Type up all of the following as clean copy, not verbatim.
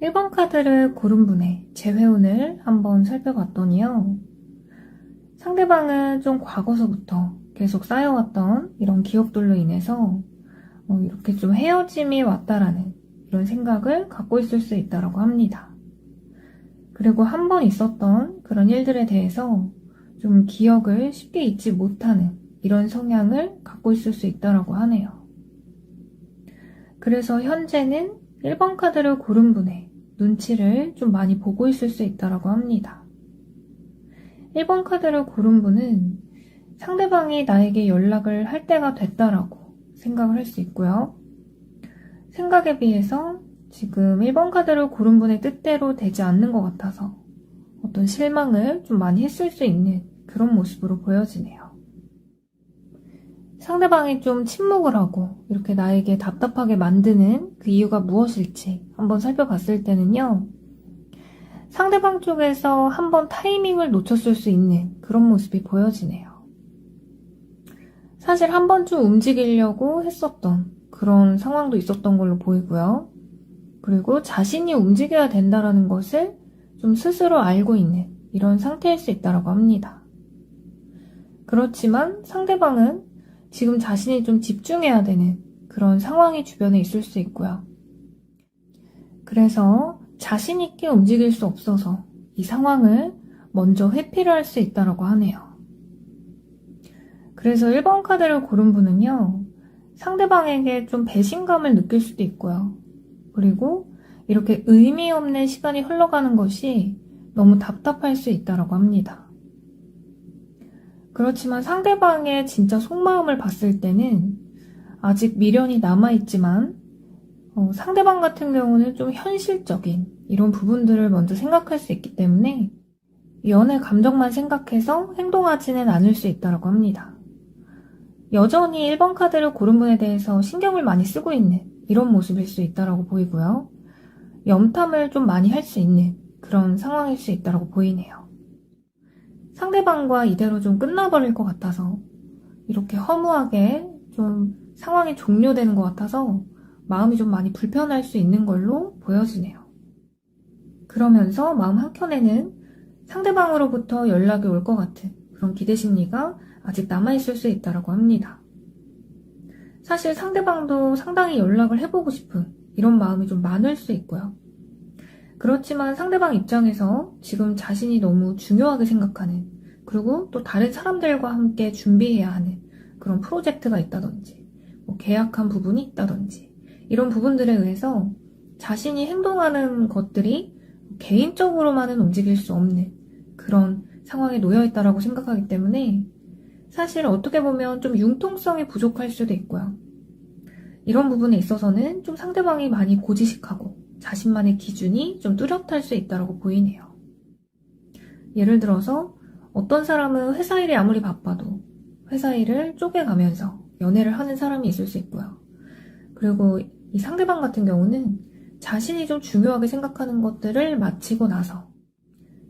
1번 카드를 고른 분의 재회운을 한번 살펴봤더니요. 상대방은 좀 과거서부터 계속 쌓여왔던 이런 기억들로 인해서 이렇게 좀 헤어짐이 왔다라는 이런 생각을 갖고 있을 수 있다고 합니다. 그리고 한 번 있었던 그런 일들에 대해서 좀 기억을 쉽게 잊지 못하는 이런 성향을 갖고 있을 수 있다고 하네요. 그래서 현재는 1번 카드를 고른 분의 눈치를 좀 많이 보고 있을 수 있다고 합니다. 1번 카드를 고른 분은 상대방이 나에게 연락을 할 때가 됐다라고 생각을 할 수 있고요. 생각에 비해서 지금 1번 카드를 고른 분의 뜻대로 되지 않는 것 같아서 어떤 실망을 좀 많이 했을 수 있는 그런 모습으로 보여지네요. 상대방이 좀 침묵을 하고 이렇게 나에게 답답하게 만드는 그 이유가 무엇일지 한번 살펴봤을 때는요. 상대방 쪽에서 한번 타이밍을 놓쳤을 수 있는 그런 모습이 보여지네요. 사실 한 번쯤 움직이려고 했었던 그런 상황도 있었던 걸로 보이고요. 그리고 자신이 움직여야 된다는 것을 좀 스스로 알고 있는 이런 상태일 수 있다고 합니다. 그렇지만 상대방은 지금 자신이 좀 집중해야 되는 그런 상황이 주변에 있을 수 있고요. 그래서 자신 있게 움직일 수 없어서 이 상황을 먼저 회피를 할 수 있다고 하네요. 그래서 1번 카드를 고른 분은요. 상대방에게 좀 배신감을 느낄 수도 있고요. 그리고 이렇게 의미 없는 시간이 흘러가는 것이 너무 답답할 수 있다고 합니다. 그렇지만 상대방의 진짜 속마음을 봤을 때는 아직 미련이 남아있지만 상대방 같은 경우는 좀 현실적인 이런 부분들을 먼저 생각할 수 있기 때문에 연애 감정만 생각해서 행동하지는 않을 수 있다고 합니다. 여전히 1번 카드를 고른 분에 대해서 신경을 많이 쓰고 있는 이런 모습일 수 있다고 보이고요. 염탐을 좀 많이 할 수 있는 그런 상황일 수 있다고 보이네요. 상대방과 이대로 좀 끝나버릴 것 같아서 이렇게 허무하게 좀 상황이 종료되는 것 같아서 마음이 좀 많이 불편할 수 있는 걸로 보여지네요. 그러면서 마음 한켠에는 상대방으로부터 연락이 올 것 같은 그런 기대심리가 아직 남아있을 수 있다고 합니다. 사실 상대방도 상당히 연락을 해보고 싶은 이런 마음이 좀 많을 수 있고요. 그렇지만 상대방 입장에서 지금 자신이 너무 중요하게 생각하는 그리고 또 다른 사람들과 함께 준비해야 하는 그런 프로젝트가 있다든지 계약한 부분이 있다든지 이런 부분들에 의해서 자신이 행동하는 것들이 개인적으로만은 움직일 수 없는 그런 상황에 놓여 있다고 생각하기 때문에 사실 어떻게 보면 좀 융통성이 부족할 수도 있고요. 이런 부분에 있어서는 좀 상대방이 많이 고지식하고 자신만의 기준이 좀 뚜렷할 수 있다고 보이네요. 예를 들어서 어떤 사람은 회사 일이 아무리 바빠도 회사 일을 쪼개가면서 연애를 하는 사람이 있을 수 있고요. 그리고 이 상대방 같은 경우는 자신이 좀 중요하게 생각하는 것들을 마치고 나서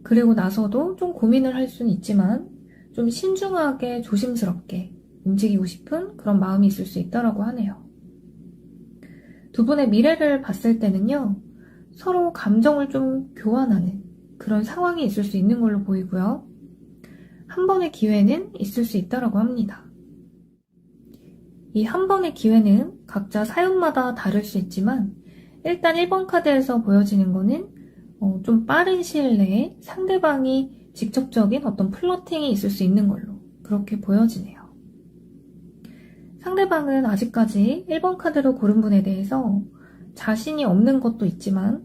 그리고 나서도 좀 고민을 할 수는 있지만 좀 신중하게 조심스럽게 움직이고 싶은 그런 마음이 있을 수 있다고 하네요. 두 분의 미래를 봤을 때는요. 서로 감정을 좀 교환하는 그런 상황이 있을 수 있는 걸로 보이고요. 한 번의 기회는 있을 수 있다고 합니다. 이 한 번의 기회는 각자 사연마다 다를 수 있지만 일단 1번 카드에서 보여지는 거는 좀 빠른 시일 내에 상대방이 직접적인 어떤 플러팅이 있을 수 있는 걸로 그렇게 보여지네요. 상대방은 아직까지 1번 카드로 고른 분에 대해서 자신이 없는 것도 있지만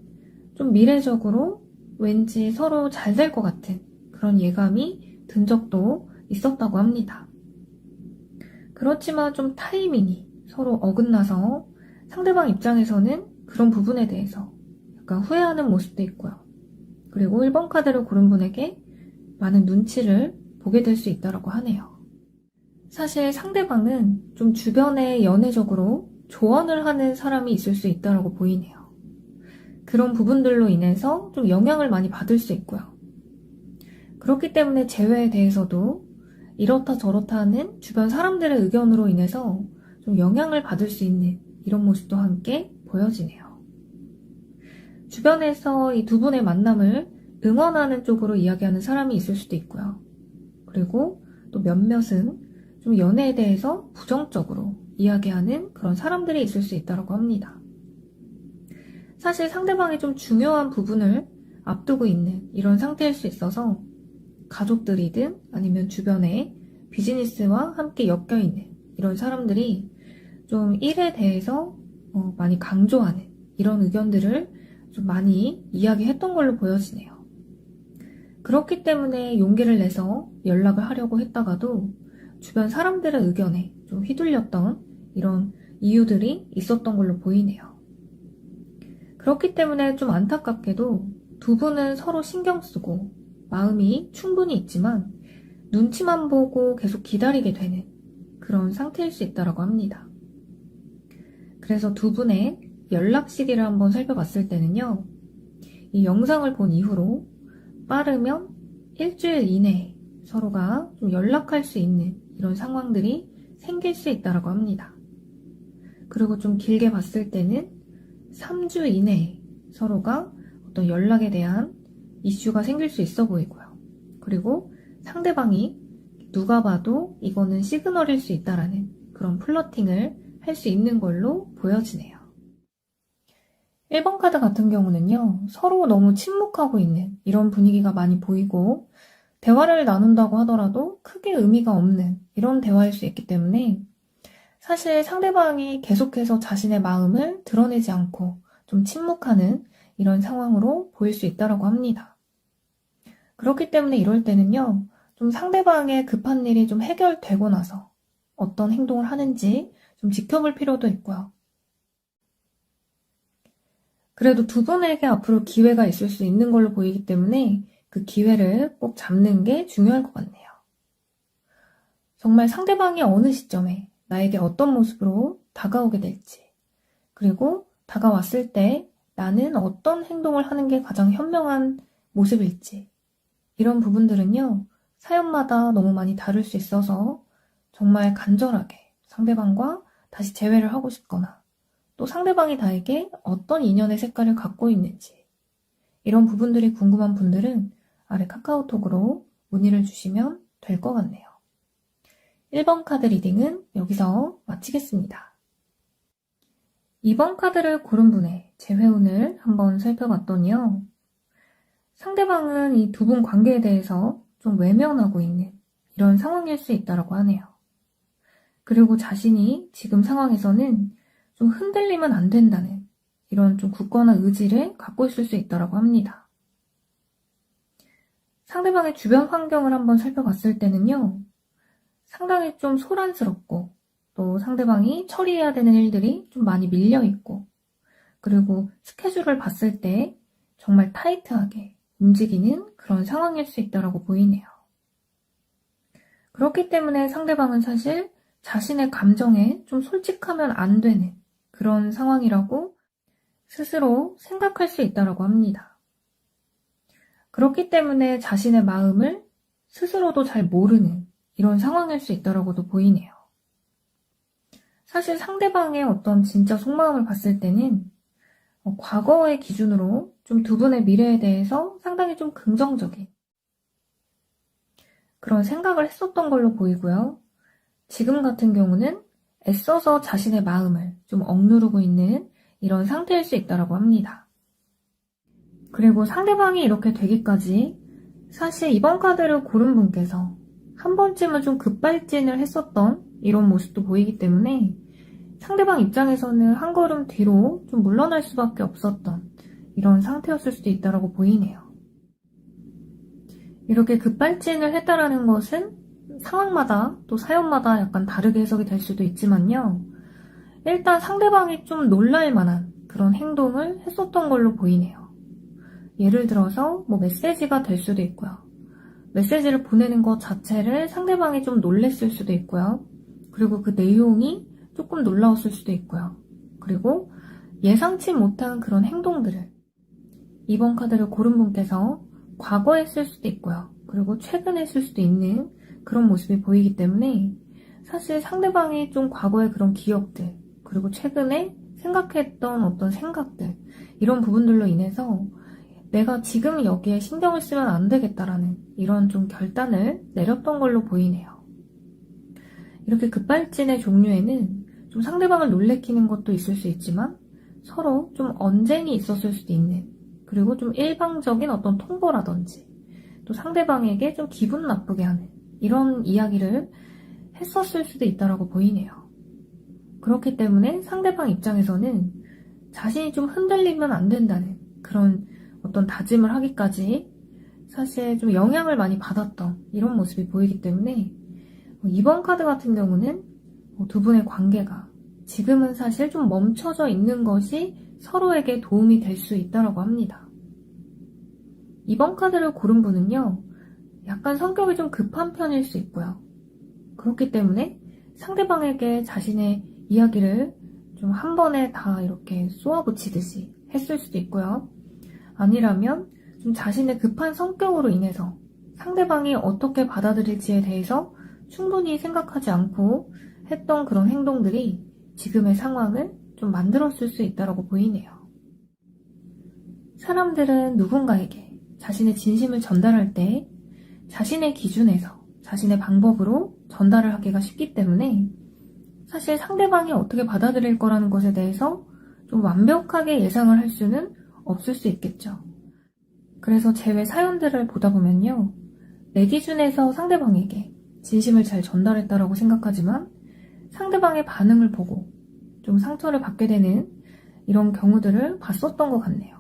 좀 미래적으로 왠지 서로 잘 될 것 같은 그런 예감이 든 적도 있었다고 합니다. 그렇지만 좀 타이밍이 서로 어긋나서 상대방 입장에서는 그런 부분에 대해서 약간 후회하는 모습도 있고요. 그리고 1번 카드를 고른 분에게 많은 눈치를 보게 될 수 있다고 하네요. 사실 상대방은 좀 주변에 연애적으로 조언을 하는 사람이 있을 수 있다고 보이네요. 그런 부분들로 인해서 좀 영향을 많이 받을 수 있고요. 그렇기 때문에 재회에 대해서도 이렇다 저렇다 하는 주변 사람들의 의견으로 인해서 좀 영향을 받을 수 있는 이런 모습도 함께 보여지네요. 주변에서 이 두 분의 만남을 응원하는 쪽으로 이야기하는 사람이 있을 수도 있고요. 그리고 또 몇몇은 좀 연애에 대해서 부정적으로 이야기하는 그런 사람들이 있을 수 있다고 합니다. 사실 상대방이 좀 중요한 부분을 앞두고 있는 이런 상태일 수 있어서 가족들이든 아니면 주변에 비즈니스와 함께 엮여있는 이런 사람들이 좀 일에 대해서 많이 강조하는 이런 의견들을 좀 많이 이야기했던 걸로 보여지네요. 그렇기 때문에 용기를 내서 연락을 하려고 했다가도 주변 사람들의 의견에 좀 휘둘렸던 이런 이유들이 있었던 걸로 보이네요. 그렇기 때문에 좀 안타깝게도 두 분은 서로 신경 쓰고 마음이 충분히 있지만 눈치만 보고 계속 기다리게 되는 그런 상태일 수 있다고 합니다. 그래서 두 분의 연락 시기를 한번 살펴봤을 때는요. 이 영상을 본 이후로 빠르면 일주일 이내에 서로가 좀 연락할 수 있는 이런 상황들이 생길 수 있다고 합니다. 그리고 좀 길게 봤을 때는 3주 이내에 서로가 어떤 연락에 대한 이슈가 생길 수 있어 보이고요. 그리고 상대방이 누가 봐도 이거는 시그널일 수 있다라는 그런 플러팅을 할 수 있는 걸로 보여지네요. 1번 카드 같은 경우는요. 서로 너무 침묵하고 있는 이런 분위기가 많이 보이고 대화를 나눈다고 하더라도 크게 의미가 없는 이런 대화일 수 있기 때문에 사실 상대방이 계속해서 자신의 마음을 드러내지 않고 좀 침묵하는 이런 상황으로 보일 수 있다고 합니다. 그렇기 때문에 이럴 때는요. 좀 상대방의 급한 일이 좀 해결되고 나서 어떤 행동을 하는지 좀 지켜볼 필요도 있고요. 그래도 두 분에게 앞으로 기회가 있을 수 있는 걸로 보이기 때문에 그 기회를 꼭 잡는 게 중요할 것 같네요. 정말 상대방이 어느 시점에 나에게 어떤 모습으로 다가오게 될지, 그리고 다가왔을 때 나는 어떤 행동을 하는 게 가장 현명한 모습일지, 이런 부분들은요, 사연마다 너무 많이 다를 수 있어서 정말 간절하게 상대방과 다시 재회를 하고 싶거나 또 상대방이 나에게 어떤 인연의 색깔을 갖고 있는지 이런 부분들이 궁금한 분들은 아래 카카오톡으로 문의를 주시면 될 것 같네요. 1번 카드 리딩은 여기서 마치겠습니다. 2번 카드를 고른 분의 재회운을 한번 살펴봤더니요. 상대방은 이 두 분 관계에 대해서 좀 외면하고 있는 이런 상황일 수 있다고 하네요. 그리고 자신이 지금 상황에서는 좀 흔들리면 안 된다는 이런 좀 굳건한 의지를 갖고 있을 수 있다고 합니다. 상대방의 주변 환경을 한번 살펴봤을 때는요. 상당히 좀 소란스럽고 또 상대방이 처리해야 되는 일들이 좀 많이 밀려있고 그리고 스케줄을 봤을 때 정말 타이트하게 움직이는 그런 상황일 수 있다고 보이네요. 그렇기 때문에 상대방은 사실 자신의 감정에 좀 솔직하면 안 되는 그런 상황이라고 스스로 생각할 수 있다고 합니다. 그렇기 때문에 자신의 마음을 스스로도 잘 모르는 이런 상황일 수 있다고도 보이네요. 사실 상대방의 어떤 진짜 속마음을 봤을 때는 과거의 기준으로 좀 두 분의 미래에 대해서 상당히 좀 긍정적인 그런 생각을 했었던 걸로 보이고요. 지금 같은 경우는 애써서 자신의 마음을 좀 억누르고 있는 이런 상태일 수 있다고 합니다. 그리고 상대방이 이렇게 되기까지 사실 이번 카드를 고른 분께서 한 번쯤은 좀 급발진을 했었던 이런 모습도 보이기 때문에 상대방 입장에서는 한 걸음 뒤로 좀 물러날 수밖에 없었던 이런 상태였을 수도 있다고 보이네요. 이렇게 급발진을 했다라는 것은 상황마다 또 사연마다 약간 다르게 해석이 될 수도 있지만요. 일단 상대방이 좀 놀랄 만한 그런 행동을 했었던 걸로 보이네요. 예를 들어서 뭐 메시지가 될 수도 있고요. 메시지를 보내는 것 자체를 상대방이 좀 놀랬을 수도 있고요. 그리고 그 내용이 조금 놀라웠을 수도 있고요. 그리고 예상치 못한 그런 행동들을 이번 카드를 고른 분께서 과거에 했을 수도 있고요. 그리고 최근에 했을 수도 있는 그런 모습이 보이기 때문에 사실 상대방이 좀 과거의 그런 기억들 그리고 최근에 생각했던 어떤 생각들, 이런 부분들로 인해서 내가 지금 여기에 신경을 쓰면 안 되겠다라는 이런 좀 결단을 내렸던 걸로 보이네요. 이렇게 급발진의 종류에는 좀 상대방을 놀래키는 것도 있을 수 있지만 서로 좀 언쟁이 있었을 수도 있는, 그리고 좀 일방적인 어떤 통보라든지 또 상대방에게 좀 기분 나쁘게 하는 이런 이야기를 했었을 수도 있다고 보이네요. 그렇기 때문에 상대방 입장에서는 자신이 좀 흔들리면 안 된다는 그런 어떤 다짐을 하기까지 사실 좀 영향을 많이 받았던 이런 모습이 보이기 때문에 이번 카드 같은 경우는 두 분의 관계가 지금은 사실 좀 멈춰져 있는 것이 서로에게 도움이 될 수 있다고 합니다. 이번 카드를 고른 분은요, 약간 성격이 좀 급한 편일 수 있고요. 그렇기 때문에 상대방에게 자신의 이야기를 좀 한 번에 다 이렇게 쏘아붙이듯이 했을 수도 있고요. 아니라면 좀 자신의 급한 성격으로 인해서 상대방이 어떻게 받아들일지에 대해서 충분히 생각하지 않고 했던 그런 행동들이 지금의 상황을 좀 만들었을 수 있다고 보이네요. 사람들은 누군가에게 자신의 진심을 전달할 때 자신의 기준에서 자신의 방법으로 전달을 하기가 쉽기 때문에 사실 상대방이 어떻게 받아들일 거라는 것에 대해서 좀 완벽하게 예상을 할 수는 없을 수 있겠죠. 그래서 제외 사연들을 보다 보면요, 내 기준에서 상대방에게 진심을 잘 전달했다라고 생각하지만 상대방의 반응을 보고 좀 상처를 받게 되는 이런 경우들을 봤었던 것 같네요.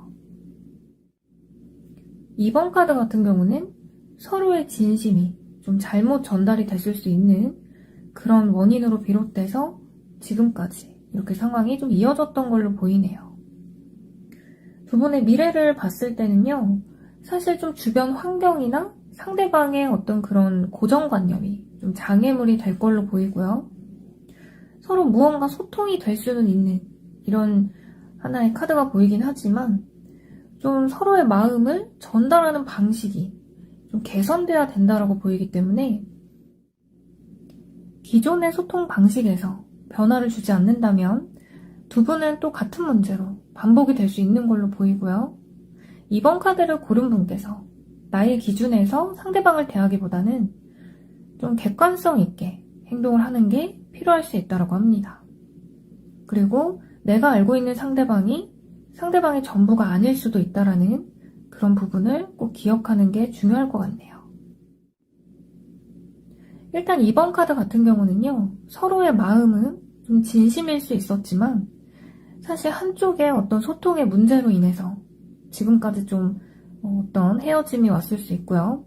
이번 카드 같은 경우는 서로의 진심이 좀 잘못 전달이 됐을 수 있는 그런 원인으로 비롯돼서 지금까지 이렇게 상황이 좀 이어졌던 걸로 보이네요. 두 분의 미래를 봤을 때는요, 사실 좀 주변 환경이나 상대방의 어떤 그런 고정관념이 좀 장애물이 될 걸로 보이고요. 서로 무언가 소통이 될 수는 있는 이런 하나의 카드가 보이긴 하지만 좀 서로의 마음을 전달하는 방식이 좀 개선돼야 된다고 보이기 때문에 기존의 소통 방식에서 변화를 주지 않는다면 두 분은 또 같은 문제로 반복이 될 수 있는 걸로 보이고요. 이번 카드를 고른 분께서 나의 기준에서 상대방을 대하기보다는 좀 객관성 있게 행동을 하는 게 필요할 수 있다고 합니다. 그리고 내가 알고 있는 상대방이 상대방의 전부가 아닐 수도 있다라는 그런 부분을 꼭 기억하는 게 중요할 것 같네요. 일단 이번 카드 같은 경우는요, 서로의 마음은 좀 진심일 수 있었지만 사실 한쪽의 어떤 소통의 문제로 인해서 지금까지 좀 어떤 헤어짐이 왔을 수 있고요.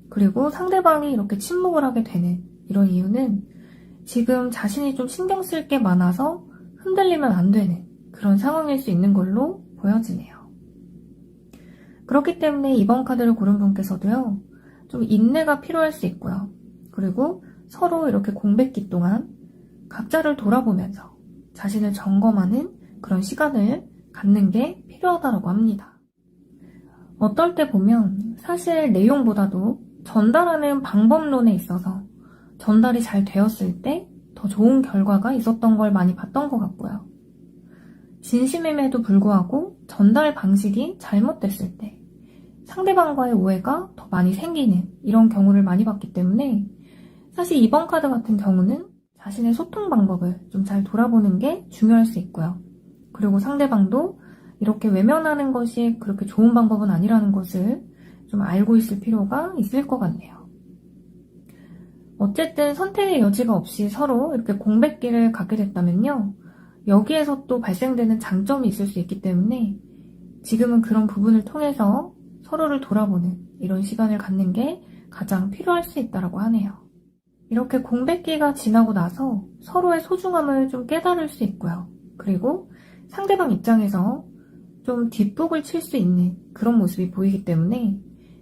그리고 상대방이 이렇게 침묵을 하게 되는 이런 이유는 지금 자신이 좀 신경 쓸 게 많아서 흔들리면 안 되는 그런 상황일 수 있는 걸로 보여지네요. 그렇기 때문에 이번 카드를 고른 분께서도요, 좀 인내가 필요할 수 있고요. 그리고 서로 이렇게 공백기 동안 각자를 돌아보면서 자신을 점검하는 그런 시간을 갖는 게 필요하다고 합니다. 어떨 때 보면 사실 내용보다도 전달하는 방법론에 있어서 전달이 잘 되었을 때 더 좋은 결과가 있었던 걸 많이 봤던 것 같고요. 진심임에도 불구하고 전달 방식이 잘못됐을 때 상대방과의 오해가 더 많이 생기는 이런 경우를 많이 봤기 때문에 사실 이번 카드 같은 경우는 자신의 소통 방법을 좀 잘 돌아보는 게 중요할 수 있고요. 그리고 상대방도 이렇게 외면하는 것이 그렇게 좋은 방법은 아니라는 것을 좀 알고 있을 필요가 있을 것 같네요. 어쨌든 선택의 여지가 없이 서로 이렇게 공백기를 갖게 됐다면요, 여기에서 또 발생되는 장점이 있을 수 있기 때문에 지금은 그런 부분을 통해서 서로를 돌아보는 이런 시간을 갖는 게 가장 필요할 수 있다고 하네요. 이렇게 공백기가 지나고 나서 서로의 소중함을 좀 깨달을 수 있고요. 그리고 상대방 입장에서 좀 뒷북을 칠 수 있는 그런 모습이 보이기 때문에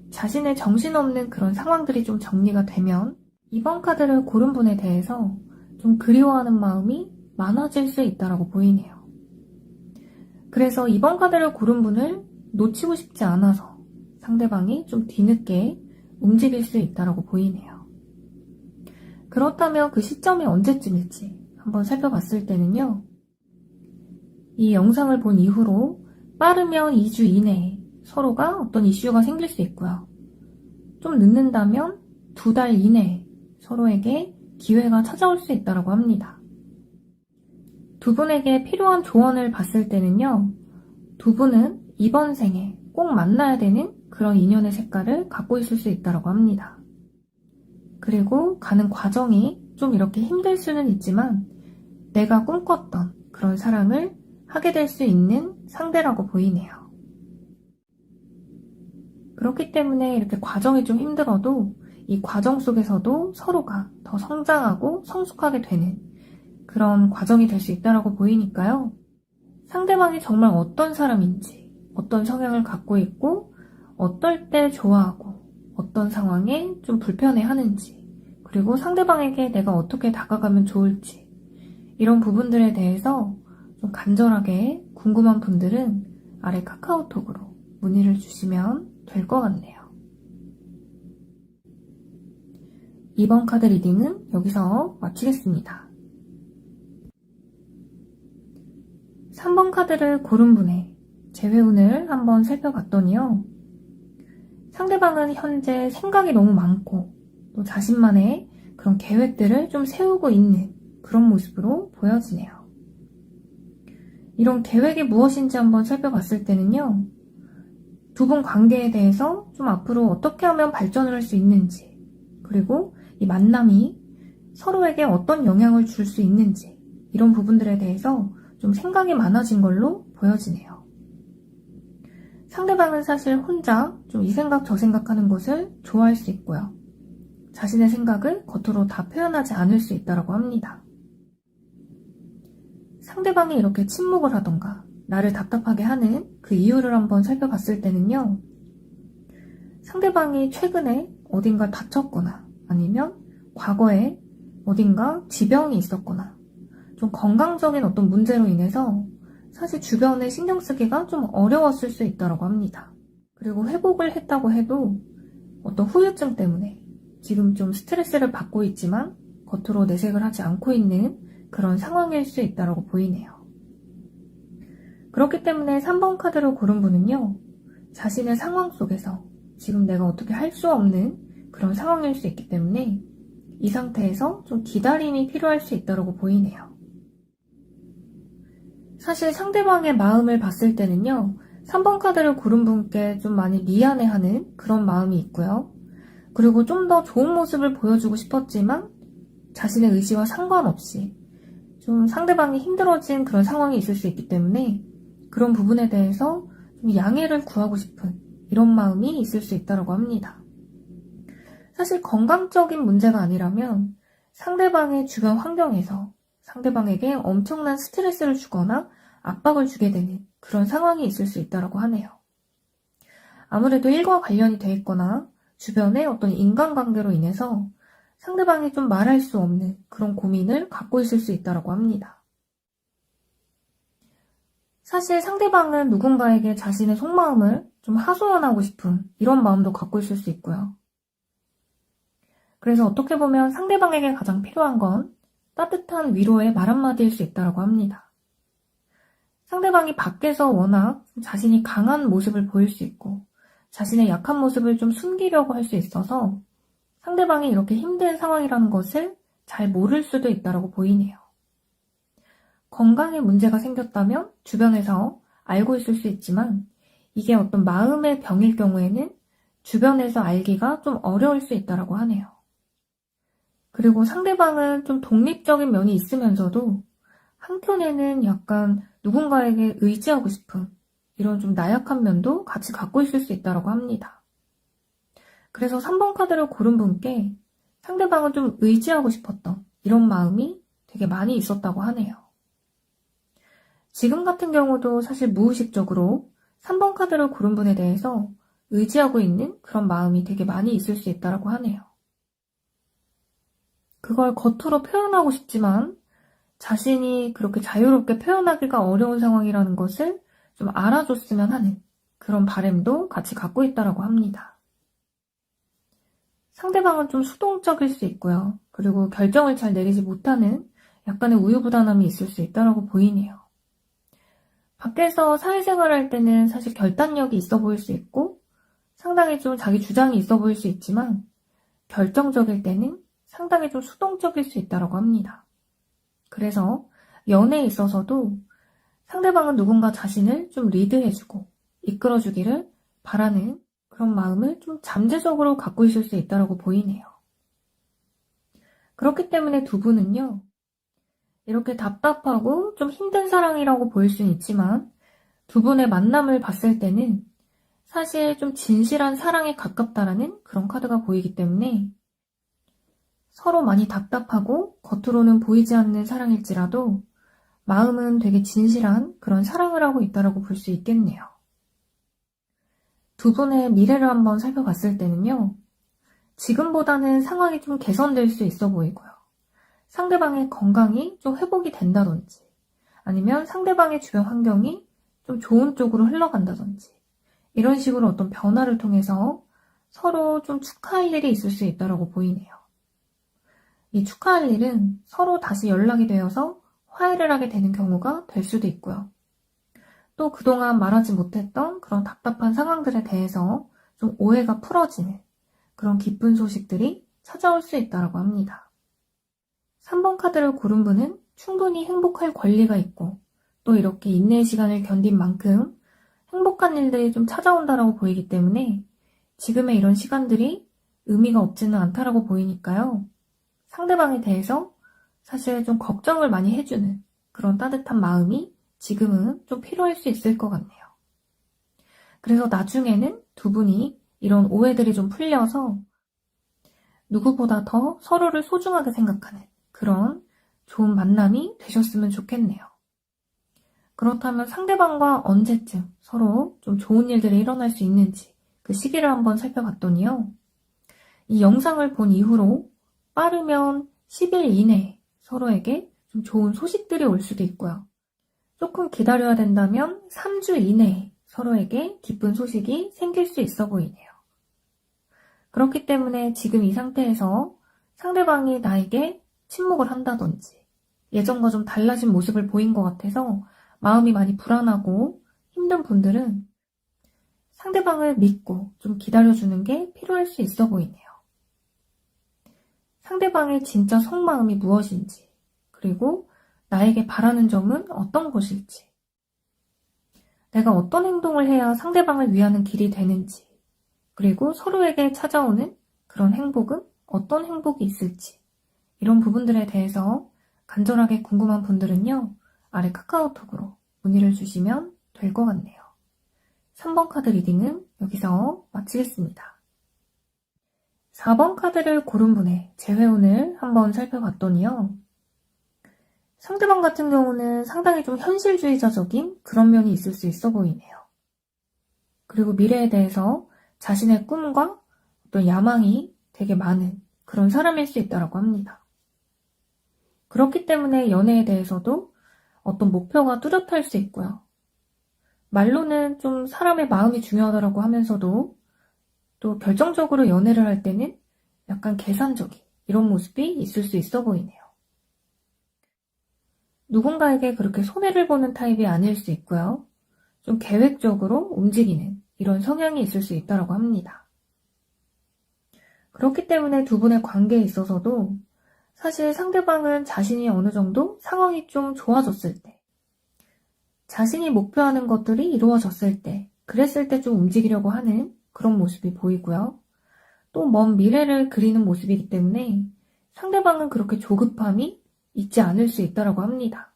자신의 정신없는 그런 상황들이 좀 정리가 되면 이번 카드를 고른 분에 대해서 좀 그리워하는 마음이 많아질 수 있다고 보이네요. 그래서 이번 카드를 고른 분을 놓치고 싶지 않아서 상대방이 좀 뒤늦게 움직일 수 있다고 보이네요. 그렇다면 그 시점이 언제쯤일지 한번 살펴봤을 때는요, 이 영상을 본 이후로 빠르면 2주 이내에 서로가 어떤 이슈가 생길 수 있고요. 좀 늦는다면 2달 이내에 서로에게 기회가 찾아올 수 있다고 합니다. 두 분에게 필요한 조언을 봤을 때는요, 두 분은 이번 생에 꼭 만나야 되는 그런 인연의 색깔을 갖고 있을 수 있다고 합니다. 그리고 가는 과정이 좀 이렇게 힘들 수는 있지만 내가 꿈꿨던 그런 사랑을 하게 될 수 있는 상대라고 보이네요. 그렇기 때문에 이렇게 과정이 좀 힘들어도 이 과정 속에서도 서로가 더 성장하고 성숙하게 되는 그런 과정이 될 수 있다고 보이니까요. 상대방이 정말 어떤 사람인지, 어떤 성향을 갖고 있고, 어떨 때 좋아하고, 어떤 상황에 좀 불편해하는지, 그리고 상대방에게 내가 어떻게 다가가면 좋을지, 이런 부분들에 대해서 좀 간절하게 궁금한 분들은 아래 카카오톡으로 문의를 주시면 될 것 같네요. 이번 카드 리딩은 여기서 마치겠습니다. 3번 카드를 고른 분의 재회운을 한번 살펴봤더니요. 상대방은 현재 생각이 너무 많고 또 자신만의 그런 계획들을 좀 세우고 있는 그런 모습으로 보여지네요. 이런 계획이 무엇인지 한번 살펴봤을 때는요. 두 분 관계에 대해서 좀 앞으로 어떻게 하면 발전을 할 수 있는지, 그리고 이 만남이 서로에게 어떤 영향을 줄 수 있는지, 이런 부분들에 대해서 좀 생각이 많아진 걸로 보여지네요. 상대방은 사실 혼자 좀 이 생각 저 생각하는 것을 좋아할 수 있고요. 자신의 생각을 겉으로 다 표현하지 않을 수 있다고 합니다. 상대방이 이렇게 침묵을 하던가 나를 답답하게 하는 그 이유를 한번 살펴봤을 때는요. 상대방이 최근에 어딘가 다쳤거나 아니면 과거에 어딘가 지병이 있었거나 좀 건강적인 어떤 문제로 인해서 사실 주변에 신경 쓰기가 좀 어려웠을 수 있다고 합니다. 그리고 회복을 했다고 해도 어떤 후유증 때문에 지금 좀 스트레스를 받고 있지만 겉으로 내색을 하지 않고 있는 그런 상황일 수 있다고 보이네요. 그렇기 때문에 3번 카드를 고른 분은요. 자신의 상황 속에서 지금 내가 어떻게 할 수 없는 그런 상황일 수 있기 때문에 이 상태에서 좀 기다림이 필요할 수 있다고 보이네요. 사실 상대방의 마음을 봤을 때는요. 3번 카드를 고른 분께 좀 많이 미안해하는 그런 마음이 있고요. 그리고 좀 더 좋은 모습을 보여주고 싶었지만 자신의 의지와 상관없이 좀 상대방이 힘들어진 그런 상황이 있을 수 있기 때문에 그런 부분에 대해서 좀 양해를 구하고 싶은 이런 마음이 있을 수 있다고 합니다. 사실 건강적인 문제가 아니라면 상대방의 주변 환경에서 상대방에게 엄청난 스트레스를 주거나 압박을 주게 되는 그런 상황이 있을 수 있다고 하네요. 아무래도 일과 관련이 돼 있거나 주변의 어떤 인간관계로 인해서 상대방이 좀 말할 수 없는 그런 고민을 갖고 있을 수 있다고 합니다. 사실 상대방은 누군가에게 자신의 속마음을 좀 하소연하고 싶은 이런 마음도 갖고 있을 수 있고요. 그래서 어떻게 보면 상대방에게 가장 필요한 건 따뜻한 위로의 말 한마디일 수 있다고 합니다. 상대방이 밖에서 워낙 자신이 강한 모습을 보일 수 있고 자신의 약한 모습을 좀 숨기려고 할 수 있어서 상대방이 이렇게 힘든 상황이라는 것을 잘 모를 수도 있다고 보이네요. 건강에 문제가 생겼다면 주변에서 알고 있을 수 있지만 이게 어떤 마음의 병일 경우에는 주변에서 알기가 좀 어려울 수 있다고 하네요. 그리고 상대방은 좀 독립적인 면이 있으면서도 한켠에는 약간 누군가에게 의지하고 싶은 이런 좀 나약한 면도 같이 갖고 있을 수 있다고 합니다. 그래서 3번 카드를 고른 분께 상대방은 좀 의지하고 싶었던 이런 마음이 되게 많이 있었다고 하네요. 지금 같은 경우도 사실 무의식적으로 3번 카드를 고른 분에 대해서 의지하고 있는 그런 마음이 되게 많이 있을 수 있다고 하네요. 그걸 겉으로 표현하고 싶지만 자신이 그렇게 자유롭게 표현하기가 어려운 상황이라는 것을 좀 알아줬으면 하는 그런 바람도 같이 갖고 있다고 합니다. 상대방은 좀 수동적일 수 있고요. 그리고 결정을 잘 내리지 못하는 약간의 우유부단함이 있을 수 있다고 보이네요. 밖에서 사회생활 할 때는 사실 결단력이 있어 보일 수 있고 상당히 좀 자기 주장이 있어 보일 수 있지만 결정적일 때는 상당히 좀 수동적일 수 있다고 합니다. 그래서 연애에 있어서도 상대방은 누군가 자신을 좀 리드해주고 이끌어주기를 바라는 그런 마음을 좀 잠재적으로 갖고 있을 수 있다고 보이네요. 그렇기 때문에 두 분은요, 이렇게 답답하고 좀 힘든 사랑이라고 보일 수는 있지만 두 분의 만남을 봤을 때는 사실 좀 진실한 사랑에 가깝다라는 그런 카드가 보이기 때문에 서로 많이 답답하고 겉으로는 보이지 않는 사랑일지라도 마음은 되게 진실한 그런 사랑을 하고 있다고 볼 수 있겠네요. 두 분의 미래를 한번 살펴봤을 때는요, 지금보다는 상황이 좀 개선될 수 있어 보이고요. 상대방의 건강이 좀 회복이 된다든지 아니면 상대방의 주변 환경이 좀 좋은 쪽으로 흘러간다든지 이런 식으로 어떤 변화를 통해서 서로 좀 축하할 일이 있을 수 있다고 보이네요. 이 축하할 일은 서로 다시 연락이 되어서 화해를 하게 되는 경우가 될 수도 있고요. 또 그동안 말하지 못했던 그런 답답한 상황들에 대해서 좀 오해가 풀어지는 그런 기쁜 소식들이 찾아올 수 있다고 합니다. 3번 카드를 고른 분은 충분히 행복할 권리가 있고 또 이렇게 인내의 시간을 견딘 만큼 행복한 일들이 좀 찾아온다고 보이기 때문에 지금의 이런 시간들이 의미가 없지는 않다고 보이니까요. 상대방에 대해서 사실 좀 걱정을 많이 해주는 그런 따뜻한 마음이 지금은 좀 필요할 수 있을 것 같네요. 그래서 나중에는 두 분이 이런 오해들이 좀 풀려서 누구보다 더 서로를 소중하게 생각하는 그런 좋은 만남이 되셨으면 좋겠네요. 그렇다면 상대방과 언제쯤 서로 좀 좋은 일들이 일어날 수 있는지 그 시기를 한번 살펴봤더니요. 이 영상을 본 이후로 빠르면 10일 이내에 서로에게 좀 좋은 소식들이 올 수도 있고요. 조금 기다려야 된다면 3주 이내에 서로에게 기쁜 소식이 생길 수 있어 보이네요. 그렇기 때문에 지금 이 상태에서 상대방이 나에게 침묵을 한다든지 예전과 좀 달라진 모습을 보인 것 같아서 마음이 많이 불안하고 힘든 분들은 상대방을 믿고 좀 기다려주는 게 필요할 수 있어 보이네요. 상대방의 진짜 속마음이 무엇인지, 그리고 나에게 바라는 점은 어떤 것일지, 내가 어떤 행동을 해야 상대방을 위하는 길이 되는지, 그리고 서로에게 찾아오는 그런 행복은 어떤 행복이 있을지, 이런 부분들에 대해서 간절하게 궁금한 분들은요, 아래 카카오톡으로 문의를 주시면 될 것 같네요. 3번 카드 리딩은 여기서 마치겠습니다. 4번 카드를 고른 분의 재회운을 한번 살펴봤더니요. 상대방 같은 경우는 상당히 좀 현실주의자적인 그런 면이 있을 수 있어 보이네요. 그리고 미래에 대해서 자신의 꿈과 어떤 야망이 되게 많은 그런 사람일 수 있다고 합니다. 그렇기 때문에 연애에 대해서도 어떤 목표가 뚜렷할 수 있고요. 말로는 좀 사람의 마음이 중요하다고 하면서도 또 결정적으로 연애를 할 때는 약간 계산적인 이런 모습이 있을 수 있어 보이네요. 누군가에게 그렇게 손해를 보는 타입이 아닐 수 있고요. 좀 계획적으로 움직이는 이런 성향이 있을 수 있다고 합니다. 그렇기 때문에 두 분의 관계에 있어서도 사실 상대방은 자신이 어느 정도 상황이 좀 좋아졌을 때, 자신이 목표하는 것들이 이루어졌을 때, 그랬을 때 좀 움직이려고 하는 그런 모습이 보이고요. 또 먼 미래를 그리는 모습이기 때문에 상대방은 그렇게 조급함이 있지 않을 수 있다고 합니다.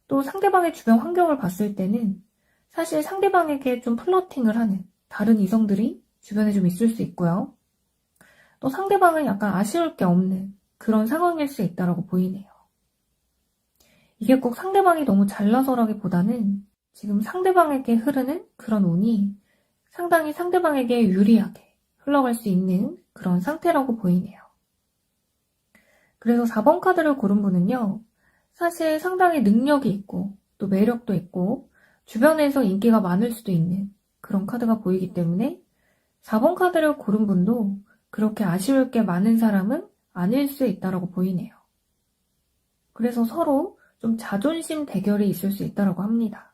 또 상대방의 주변 환경을 봤을 때는 사실 상대방에게 좀 플러팅을 하는 다른 이성들이 주변에 좀 있을 수 있고요. 또 상대방은 약간 아쉬울 게 없는 그런 상황일 수 있다고 보이네요. 이게 꼭 상대방이 너무 잘나서라기보다는 지금 상대방에게 흐르는 그런 운이 상당히 상대방에게 유리하게 흘러갈 수 있는 그런 상태라고 보이네요. 그래서 4번 카드를 고른 분은요. 사실 상당히 능력이 있고 또 매력도 있고 주변에서 인기가 많을 수도 있는 그런 카드가 보이기 때문에 4번 카드를 고른 분도 그렇게 아쉬울 게 많은 사람은 아닐 수 있다고 보이네요. 그래서 서로 좀 자존심 대결이 있을 수 있다고 합니다.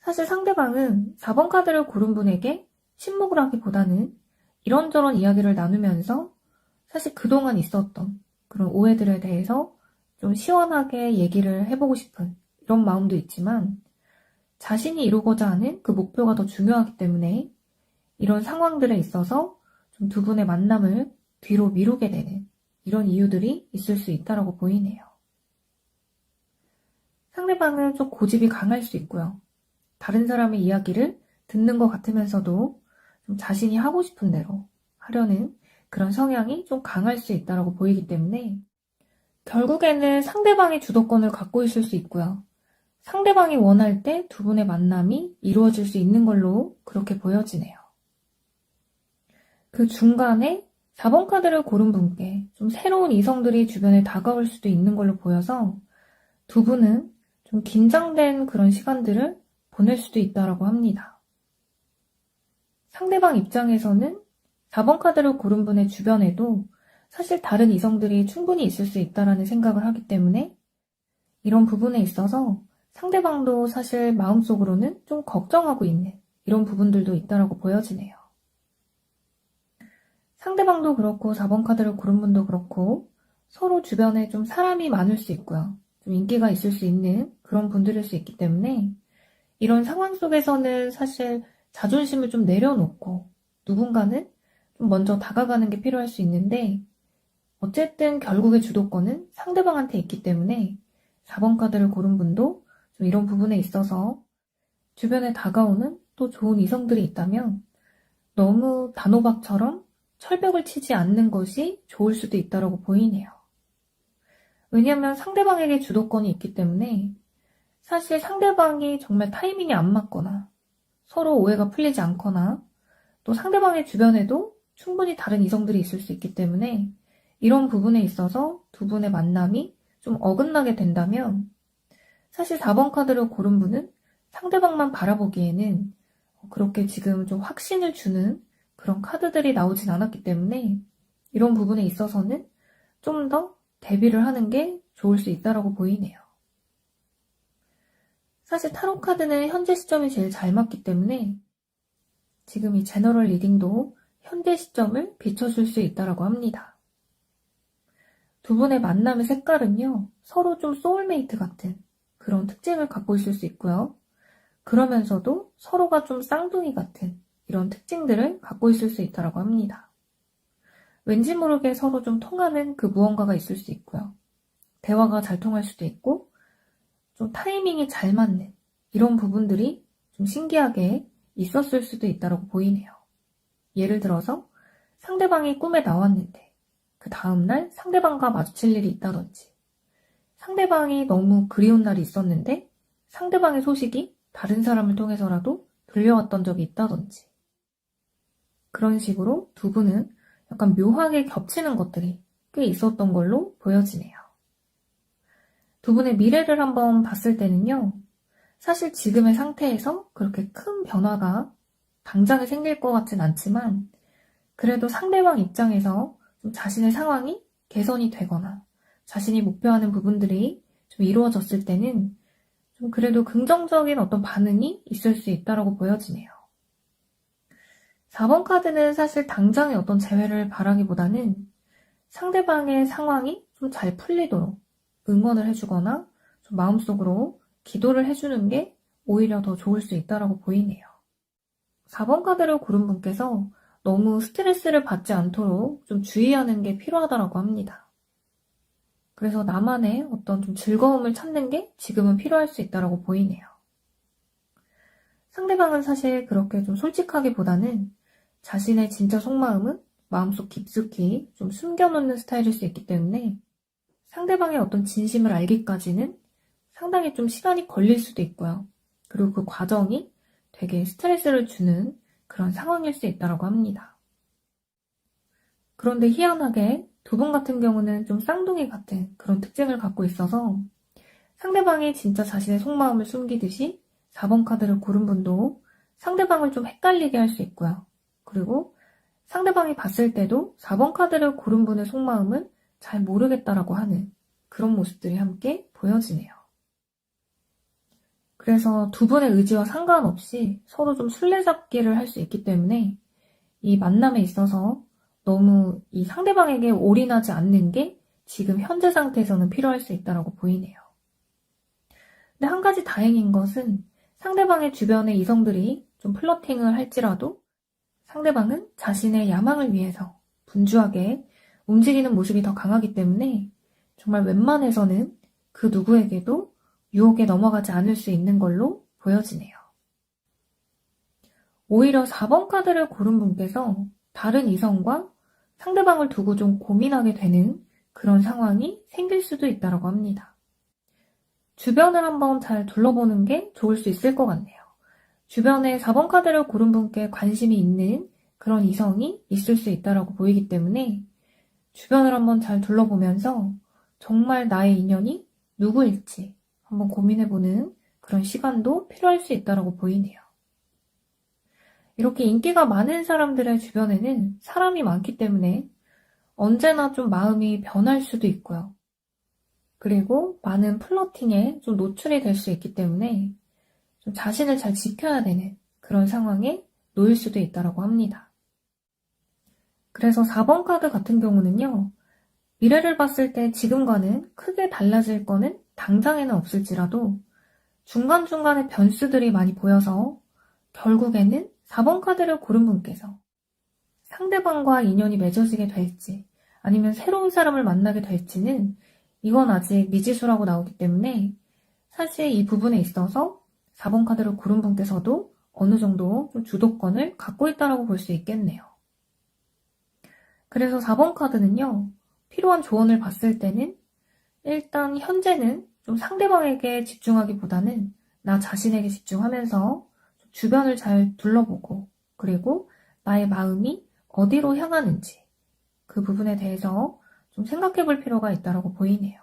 사실 상대방은 4번 카드를 고른 분에게 침묵을 하기보다는 이런저런 이야기를 나누면서 사실 그동안 있었던 그런 오해들에 대해서 좀 시원하게 얘기를 해보고 싶은 이런 마음도 있지만 자신이 이루고자 하는 그 목표가 더 중요하기 때문에 이런 상황들에 있어서 좀 두 분의 만남을 뒤로 미루게 되는 이런 이유들이 있을 수 있다고 보이네요. 상대방은 좀 고집이 강할 수 있고요. 다른 사람의 이야기를 듣는 것 같으면서도 좀 자신이 하고 싶은 대로 하려는 그런 성향이 좀 강할 수 있다고 보이기 때문에 결국에는 상대방이 주도권을 갖고 있을 수 있고요. 상대방이 원할 때 두 분의 만남이 이루어질 수 있는 걸로 그렇게 보여지네요. 그 중간에 4번 카드를 고른 분께 좀 새로운 이성들이 주변에 다가올 수도 있는 걸로 보여서 두 분은 좀 긴장된 그런 시간들을 보낼 수도 있다고 합니다. 상대방 입장에서는 4번 카드를 고른 분의 주변에도 사실 다른 이성들이 충분히 있을 수 있다는 생각을 하기 때문에 이런 부분에 있어서 상대방도 사실 마음속으로는 좀 걱정하고 있는 이런 부분들도 있다고 보여지네요. 상대방도 그렇고 4번 카드를 고른 분도 그렇고 서로 주변에 좀 사람이 많을 수 있고요. 좀 인기가 있을 수 있는 그런 분들일 수 있기 때문에 이런 상황 속에서는 사실 자존심을 좀 내려놓고 누군가는 좀 먼저 다가가는 게 필요할 수 있는데 어쨌든 결국의 주도권은 상대방한테 있기 때문에 4번 카드를 고른 분도 좀 이런 부분에 있어서 주변에 다가오는 또 좋은 이성들이 있다면 너무 단호박처럼 철벽을 치지 않는 것이 좋을 수도 있다고 보이네요. 왜냐하면 상대방에게 주도권이 있기 때문에 사실 상대방이 정말 타이밍이 안 맞거나 서로 오해가 풀리지 않거나 또 상대방의 주변에도 충분히 다른 이성들이 있을 수 있기 때문에 이런 부분에 있어서 두 분의 만남이 좀 어긋나게 된다면 사실 4번 카드를 고른 분은 상대방만 바라보기에는 그렇게 지금 좀 확신을 주는 그런 카드들이 나오진 않았기 때문에 이런 부분에 있어서는 좀 더 대비를 하는 게 좋을 수 있다고 보이네요. 사실 타로 카드는 현재 시점이 제일 잘 맞기 때문에 지금 이 제너럴 리딩도 현재 시점을 비춰줄 수 있다고 합니다. 두 분의 만남의 색깔은요, 서로 좀 소울메이트 같은 그런 특징을 갖고 있을 수 있고요. 그러면서도 서로가 좀 쌍둥이 같은 이런 특징들을 갖고 있을 수 있다고 합니다. 왠지 모르게 서로 좀 통하는 그 무언가가 있을 수 있고요. 대화가 잘 통할 수도 있고 좀 타이밍이 잘 맞는 이런 부분들이 좀 신기하게 있었을 수도 있다고 보이네요. 예를 들어서 상대방이 꿈에 나왔는데 그 다음날 상대방과 마주칠 일이 있다든지 상대방이 너무 그리운 날이 있었는데 상대방의 소식이 다른 사람을 통해서라도 들려왔던 적이 있다든지 그런 식으로 두 분은 약간 묘하게 겹치는 것들이 꽤 있었던 걸로 보여지네요. 두 분의 미래를 한번 봤을 때는요. 사실 지금의 상태에서 그렇게 큰 변화가 당장에 생길 것 같진 않지만 그래도 상대방 입장에서 좀 자신의 상황이 개선이 되거나 자신이 목표하는 부분들이 좀 이루어졌을 때는 좀 그래도 긍정적인 어떤 반응이 있을 수 있다고 보여지네요. 4번 카드는 사실 당장의 어떤 재회를 바라기보다는 상대방의 상황이 좀 잘 풀리도록 응원을 해주거나 좀 마음속으로 기도를 해주는 게 오히려 더 좋을 수 있다고 보이네요. 4번 카드를 고른 분께서 너무 스트레스를 받지 않도록 좀 주의하는 게 필요하다고 합니다. 그래서 나만의 어떤 좀 즐거움을 찾는 게 지금은 필요할 수 있다고 보이네요. 상대방은 사실 그렇게 좀 솔직하기보다는 자신의 진짜 속마음은 마음속 깊숙이 좀 숨겨놓는 스타일일 수 있기 때문에 상대방의 어떤 진심을 알기까지는 상당히 좀 시간이 걸릴 수도 있고요. 그리고 그 과정이 되게 스트레스를 주는 그런 상황일 수 있다고 합니다. 그런데 희한하게 두 분 같은 경우는 좀 쌍둥이 같은 그런 특징을 갖고 있어서 상대방이 진짜 자신의 속마음을 숨기듯이 4번 카드를 고른 분도 상대방을 좀 헷갈리게 할 수 있고요. 그리고 상대방이 봤을 때도 4번 카드를 고른 분의 속마음은 잘 모르겠다라고 하는 그런 모습들이 함께 보여지네요. 그래서 두 분의 의지와 상관없이 서로 좀 술래잡기를 할 수 있기 때문에 이 만남에 있어서 너무 이 상대방에게 올인하지 않는 게 지금 현재 상태에서는 필요할 수 있다고 보이네요. 근데 한 가지 다행인 것은 상대방의 주변의 이성들이 좀 플러팅을 할지라도 상대방은 자신의 야망을 위해서 분주하게 움직이는 모습이 더 강하기 때문에 정말 웬만해서는 그 누구에게도 유혹에 넘어가지 않을 수 있는 걸로 보여지네요. 오히려 4번 카드를 고른 분께서 다른 이성과 상대방을 두고 좀 고민하게 되는 그런 상황이 생길 수도 있다고 합니다. 주변을 한번 잘 둘러보는 게 좋을 수 있을 것 같네요. 주변에 4번 카드를 고른 분께 관심이 있는 그런 이성이 있을 수 있다고 보이기 때문에 주변을 한번 잘 둘러보면서 정말 나의 인연이 누구일지 한번 고민해보는 그런 시간도 필요할 수 있다고 보이네요. 이렇게 인기가 많은 사람들의 주변에는 사람이 많기 때문에 언제나 좀 마음이 변할 수도 있고요. 그리고 많은 플러팅에 좀 노출이 될 수 있기 때문에 좀 자신을 잘 지켜야 되는 그런 상황에 놓일 수도 있다고 합니다. 그래서 4번 카드 같은 경우는요, 미래를 봤을 때 지금과는 크게 달라질 거는 당장에는 없을지라도 중간중간에 변수들이 많이 보여서 결국에는 4번 카드를 고른 분께서 상대방과 인연이 맺어지게 될지 아니면 새로운 사람을 만나게 될지는 이건 아직 미지수라고 나오기 때문에 사실 이 부분에 있어서 4번 카드를 고른 분께서도 어느 정도 좀 주도권을 갖고 있다고 볼 수 있겠네요. 그래서 4번 카드는요, 필요한 조언을 봤을 때는 일단 현재는 좀 상대방에게 집중하기보다는 나 자신에게 집중하면서 주변을 잘 둘러보고 그리고 나의 마음이 어디로 향하는지 그 부분에 대해서 좀 생각해 볼 필요가 있다고 보이네요.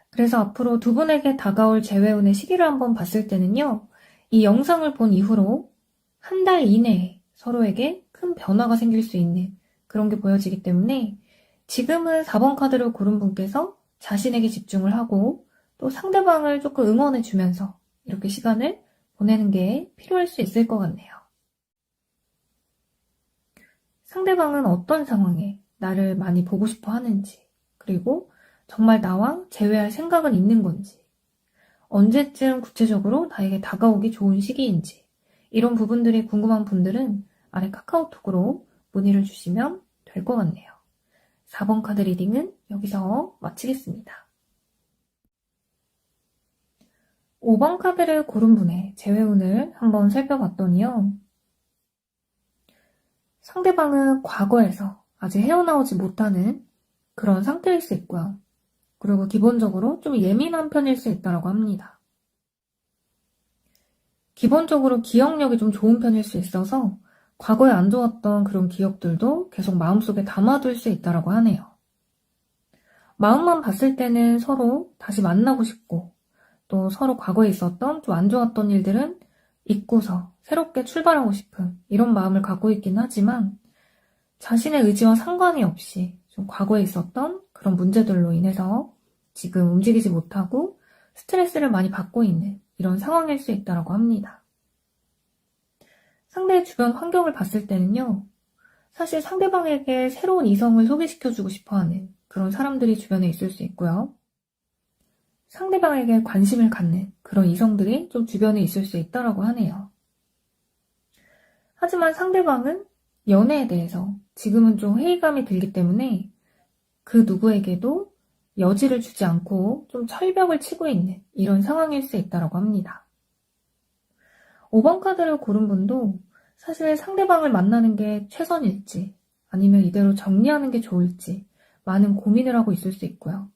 그래서 앞으로 두 분에게 다가올 재회운의 시기를 한번 봤을 때는요, 이 영상을 본 이후로 한 달 이내에 서로에게 큰 변화가 생길 수 있는 그런 게 보여지기 때문에 지금은 4번 카드를 고른 분께서 자신에게 집중을 하고 또 상대방을 조금 응원해 주면서 이렇게 시간을 보내는 게 필요할 수 있을 것 같네요. 상대방은 어떤 상황에 나를 많이 보고 싶어 하는지, 그리고 정말 나와 재회할 생각은 있는 건지, 언제쯤 구체적으로 나에게 다가오기 좋은 시기인지, 이런 부분들이 궁금한 분들은 아래 카카오톡으로 문의를 주시면 될 것 같네요. 4번 카드 리딩은 여기서 마치겠습니다. 5번 카드를 고른 분의 재회운을 한번 살펴봤더니요. 상대방은 과거에서 아직 헤어나오지 못하는 그런 상태일 수 있고요. 그리고 기본적으로 좀 예민한 편일 수 있다고 합니다. 기본적으로 기억력이 좀 좋은 편일 수 있어서 과거에 안 좋았던 그런 기억들도 계속 마음속에 담아둘 수 있다고 하네요. 마음만 봤을 때는 서로 다시 만나고 싶고 또 서로 과거에 있었던 좀 안 좋았던 일들은 잊고서 새롭게 출발하고 싶은 이런 마음을 갖고 있긴 하지만 자신의 의지와 상관이 없이 좀 과거에 있었던 그런 문제들로 인해서 지금 움직이지 못하고 스트레스를 많이 받고 있는 이런 상황일 수 있다고 합니다. 상대의 주변 환경을 봤을 때는요, 사실 상대방에게 새로운 이성을 소개시켜주고 싶어하는 그런 사람들이 주변에 있을 수 있고요. 상대방에게 관심을 갖는 그런 이성들이 좀 주변에 있을 수 있다고 하네요. 하지만 상대방은 연애에 대해서 지금은 좀 회의감이 들기 때문에 그 누구에게도 여지를 주지 않고 좀 철벽을 치고 있는 이런 상황일 수 있다고 합니다. 5번 카드를 고른 분도 사실 상대방을 만나는 게 최선일지 아니면 이대로 정리하는 게 좋을지 많은 고민을 하고 있을 수 있고요.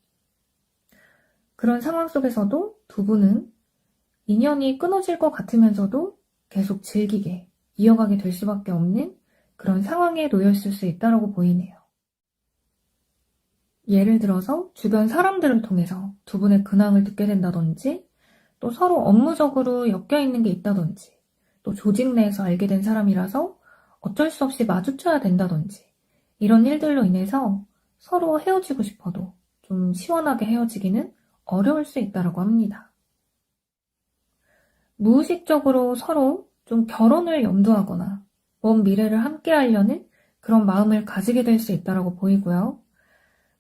그런 상황 속에서도 두 분은 인연이 끊어질 것 같으면서도 계속 즐기게 이어가게 될 수밖에 없는 그런 상황에 놓여 있을 수 있다고 보이네요. 예를 들어서 주변 사람들을 통해서 두 분의 근황을 듣게 된다든지 또 서로 업무적으로 엮여있는 게 있다든지 또 조직 내에서 알게 된 사람이라서 어쩔 수 없이 마주쳐야 된다든지 이런 일들로 인해서 서로 헤어지고 싶어도 좀 시원하게 헤어지기는 어려울 수 있다고 합니다. 무의식적으로 서로 좀 결혼을 염두하거나 먼 미래를 함께 하려는 그런 마음을 가지게 될 수 있다고 보이고요.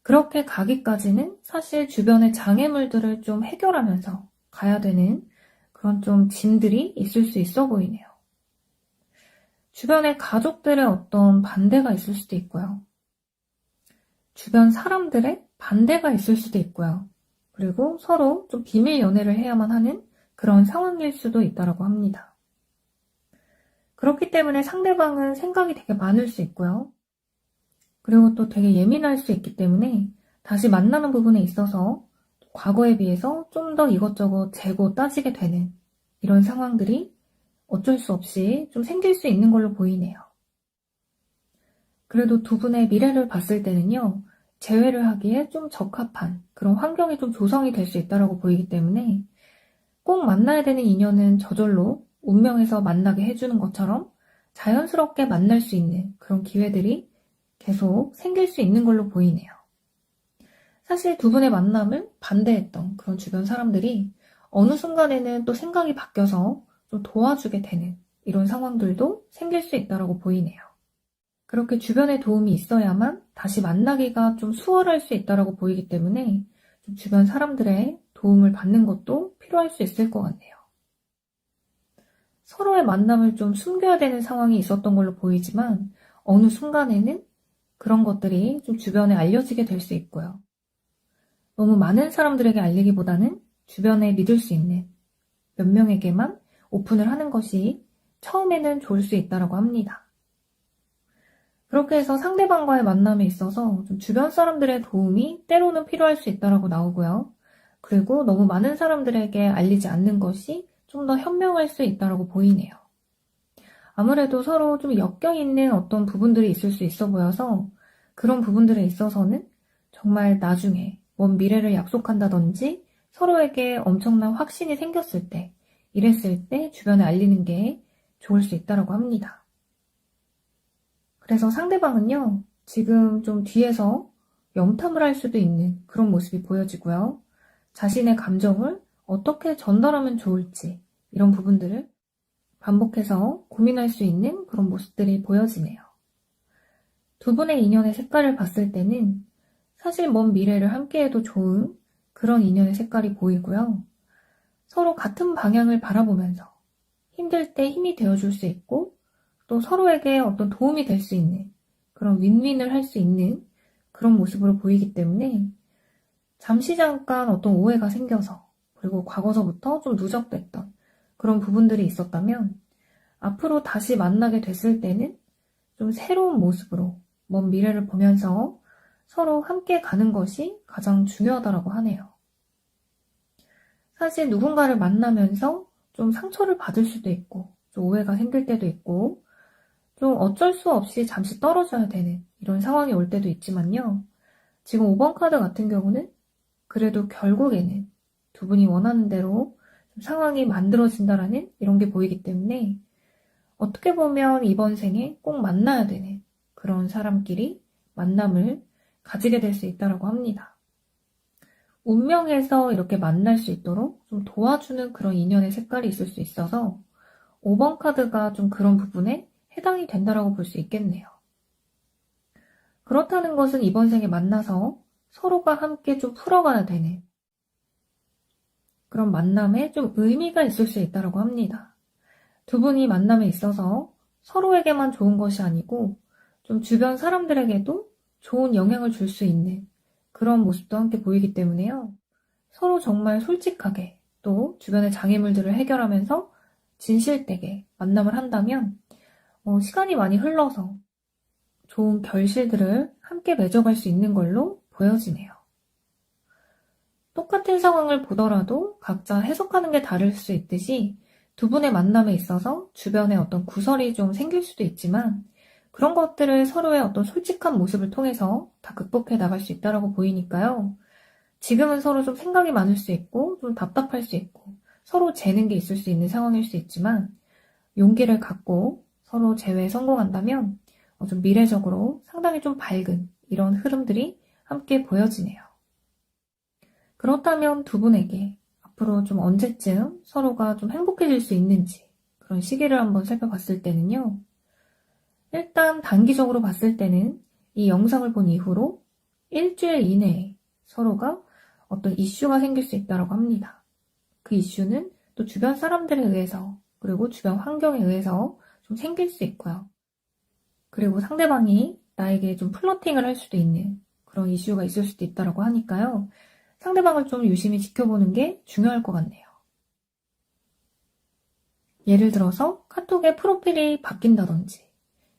그렇게 가기까지는 사실 주변의 장애물들을 좀 해결하면서 가야 되는 그런 좀 짐들이 있을 수 있어 보이네요. 주변의 가족들의 어떤 반대가 있을 수도 있고요. 주변 사람들의 반대가 있을 수도 있고요. 그리고 서로 좀 비밀 연애를 해야만 하는 그런 상황일 수도 있다고 합니다. 그렇기 때문에 상대방은 생각이 되게 많을 수 있고요. 그리고 또 되게 예민할 수 있기 때문에 다시 만나는 부분에 있어서 과거에 비해서 좀 더 이것저것 재고 따지게 되는 이런 상황들이 어쩔 수 없이 좀 생길 수 있는 걸로 보이네요. 그래도 두 분의 미래를 봤을 때는요, 재회를 하기에 좀 적합한 그런 환경이 좀 조성이 될 수 있다고 보이기 때문에 꼭 만나야 되는 인연은 저절로 운명에서 만나게 해주는 것처럼 자연스럽게 만날 수 있는 그런 기회들이 계속 생길 수 있는 걸로 보이네요. 사실 두 분의 만남을 반대했던 그런 주변 사람들이 어느 순간에는 또 생각이 바뀌어서 좀 도와주게 되는 이런 상황들도 생길 수 있다고 보이네요. 그렇게 주변의 도움이 있어야만 다시 만나기가 좀 수월할 수 있다고 보이기 때문에 좀 주변 사람들의 도움을 받는 것도 필요할 수 있을 것 같네요. 서로의 만남을 좀 숨겨야 되는 상황이 있었던 걸로 보이지만 어느 순간에는 그런 것들이 좀 주변에 알려지게 될 수 있고요. 너무 많은 사람들에게 알리기보다는 주변에 믿을 수 있는 몇 명에게만 오픈을 하는 것이 처음에는 좋을 수 있다고 합니다. 그렇게 해서 상대방과의 만남에 있어서 좀 주변 사람들의 도움이 때로는 필요할 수 있다고 나오고요. 그리고 너무 많은 사람들에게 알리지 않는 것이 좀 더 현명할 수 있다고 보이네요. 아무래도 서로 좀 엮여있는 어떤 부분들이 있을 수 있어 보여서 그런 부분들에 있어서는 정말 나중에 먼 미래를 약속한다든지 서로에게 엄청난 확신이 생겼을 때, 이랬을 때 주변에 알리는 게 좋을 수 있다고 합니다. 그래서 상대방은요, 지금 좀 뒤에서 염탐을 할 수도 있는 그런 모습이 보여지고요. 자신의 감정을 어떻게 전달하면 좋을지 이런 부분들을 반복해서 고민할 수 있는 그런 모습들이 보여지네요. 두 분의 인연의 색깔을 봤을 때는 사실 먼 미래를 함께해도 좋은 그런 인연의 색깔이 보이고요. 서로 같은 방향을 바라보면서 힘들 때 힘이 되어줄 수 있고 또 서로에게 어떤 도움이 될 수 있는 그런 윈윈을 할 수 있는 그런 모습으로 보이기 때문에 잠시 잠깐 어떤 오해가 생겨서 그리고 과거서부터 좀 누적됐던 그런 부분들이 있었다면 앞으로 다시 만나게 됐을 때는 좀 새로운 모습으로 먼 미래를 보면서 서로 함께 가는 것이 가장 중요하다고 하네요. 사실 누군가를 만나면서 좀 상처를 받을 수도 있고 좀 오해가 생길 때도 있고 좀 어쩔 수 없이 잠시 떨어져야 되는 이런 상황이 올 때도 있지만요. 지금 5번 카드 같은 경우는 그래도 결국에는 두 분이 원하는 대로 좀 상황이 만들어진다라는 이런 게 보이기 때문에 어떻게 보면 이번 생에 꼭 만나야 되는 그런 사람끼리 만남을 가지게 될 수 있다고 합니다. 운명에서 이렇게 만날 수 있도록 좀 도와주는 그런 인연의 색깔이 있을 수 있어서 5번 카드가 좀 그런 부분에 해당이 된다고 볼 수 있겠네요. 그렇다는 것은 이번 생에 만나서 서로가 함께 좀 풀어가야 되는 그런 만남에 좀 의미가 있을 수 있다고 합니다. 두 분이 만남에 있어서 서로에게만 좋은 것이 아니고 좀 주변 사람들에게도 좋은 영향을 줄 수 있는 그런 모습도 함께 보이기 때문에요. 서로 정말 솔직하게 또 주변의 장애물들을 해결하면서 진실되게 만남을 한다면 시간이 많이 흘러서 좋은 결실들을 함께 맺어갈 수 있는 걸로 보여지네요. 똑같은 상황을 보더라도 각자 해석하는 게 다를 수 있듯이 두 분의 만남에 있어서 주변에 어떤 구설이 좀 생길 수도 있지만 그런 것들을 서로의 어떤 솔직한 모습을 통해서 다 극복해 나갈 수 있다고 보이니까요. 지금은 서로 좀 생각이 많을 수 있고 좀 답답할 수 있고 서로 재는 게 있을 수 있는 상황일 수 있지만 용기를 갖고 서로 재회에 성공한다면 좀 미래적으로 상당히 좀 밝은 이런 흐름들이 함께 보여지네요. 그렇다면 두 분에게 앞으로 좀 언제쯤 서로가 좀 행복해질 수 있는지 그런 시기를 한번 살펴봤을 때는요. 일단 단기적으로 봤을 때는 이 영상을 본 이후로 일주일 이내에 서로가 어떤 이슈가 생길 수 있다고 합니다. 그 이슈는 또 주변 사람들에 의해서 그리고 주변 환경에 의해서 좀 생길 수 있고요. 그리고 상대방이 나에게 좀 플러팅을 할 수도 있는 그런 이슈가 있을 수도 있다고 하니까요. 상대방을 좀 유심히 지켜보는 게 중요할 것 같네요. 예를 들어서 카톡의 프로필이 바뀐다든지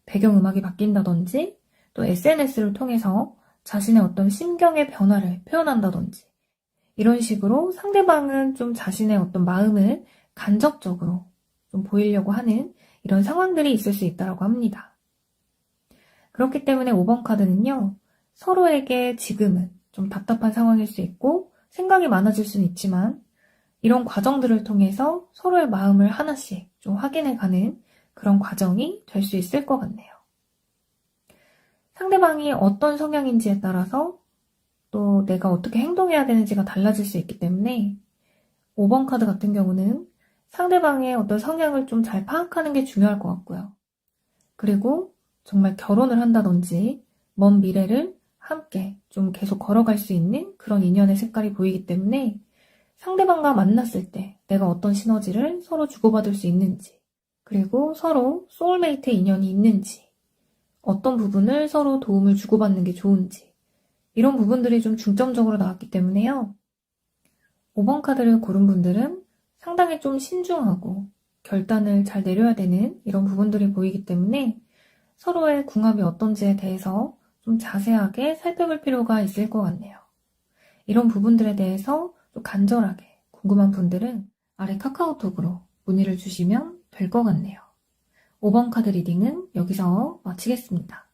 배경음악이 바뀐다든지 또 SNS를 통해서 자신의 어떤 심경의 변화를 표현한다든지 이런 식으로 상대방은 좀 자신의 어떤 마음을 간접적으로 좀 보이려고 하는 이런 상황들이 있을 수 있다고 합니다. 그렇기 때문에 5번 카드는요. 서로에게 지금은 좀 답답한 상황일 수 있고 생각이 많아질 수는 있지만 이런 과정들을 통해서 서로의 마음을 하나씩 좀 확인해가는 그런 과정이 될 수 있을 것 같네요. 상대방이 어떤 성향인지에 따라서 또 내가 어떻게 행동해야 되는지가 달라질 수 있기 때문에 5번 카드 같은 경우는 상대방의 어떤 성향을 좀 잘 파악하는 게 중요할 것 같고요. 그리고 정말 결혼을 한다든지 먼 미래를 함께 좀 계속 걸어갈 수 있는 그런 인연의 색깔이 보이기 때문에 상대방과 만났을 때 내가 어떤 시너지를 서로 주고받을 수 있는지 그리고 서로 소울메이트 인연이 있는지 어떤 부분을 서로 도움을 주고받는 게 좋은지 이런 부분들이 좀 중점적으로 나왔기 때문에요. 5번 카드를 고른 분들은 상당히 좀 신중하고 결단을 잘 내려야 되는 이런 부분들이 보이기 때문에 서로의 궁합이 어떤지에 대해서 좀 자세하게 살펴볼 필요가 있을 것 같네요. 이런 부분들에 대해서 좀 간절하게 궁금한 분들은 아래 카카오톡으로 문의를 주시면 될 것 같네요. 5번 카드 리딩은 여기서 마치겠습니다.